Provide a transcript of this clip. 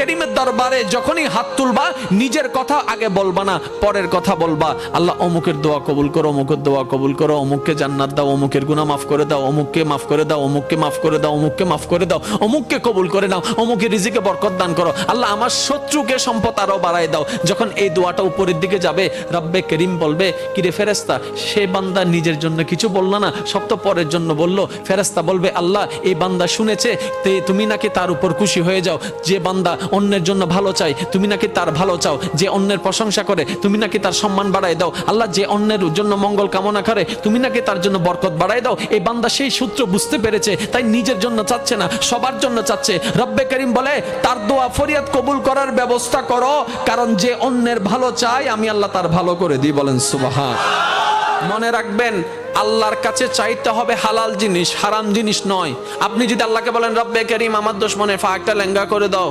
করিমের দরবারে যখনই হাত তুলবা নিজের কথা আগে বলবা না, পরের কথা বলবা। আল্লাহ অমুকের দোয়া কবুল করো, অমুকের দোয়া কবুল করো, অমুককে জান্নাত দাও, অমুকের গুনাহ মাফ করে দাও, অমুককে মাফ করে দাও, অমুককে মাফ করে দাও, অমুককে মাফ করে দাও, অমুককে কবুল করে নাও, অমুকের রিজিকে বরকত দান করো। আল্লাহ আমার শত্রুকে সম্পদ আরো বাড়ায় দাও। যখন এই দোয়াটা উপরের দিকে যাবে, রব্বে করিম বলবে, কিরে ফেরেশতা, সে বান্দা নিজের জন্য কিছু বলল না, সব তো পরের জন্য বলল। ফেরেশতা বলবে, আল্লাহ এই বান্দা শুনেছে, তুমি নাকি তার উপর খুশি হয়ে যাও। যে বান্দা অন্যের জন্য ভালো চায়, তুমি নাকি তার ভালো চাও। যে অন্যের প্রশংসা করে, তুমি নাকি তার সম্মান বাড়ায় দাও। আল্লাহ যে অন্যের জন্য মঙ্গল কামনা করে, তুমি নাকি তার জন্য বরকত বাড়ায় দাও। এই বান্দা সেই সূত্র বুঝতে পেরেছে, তাই নিজের জন্য চাচ্ছে না, সবার জন্য চাচ্ছে। রব্বে করিম বলে, তার দোয়া ফরিয়াদ কবুল করার ব্যবস্থা করো, কারণ যে অন্যের ভালো চায় আমি আল্লাহ তার ভালো করে দিই। বলেন সুবহান। মনে রাখবেন, আল্লাহর কাছে চাইতে হবে হালাল জিনিস, হারাম জিনিস নয়। আপনি যদি আল্লাহকে বলেন, রব্বে করিম আমার দুশমনের ফাঁকটা লেঙ্গা করে দাও,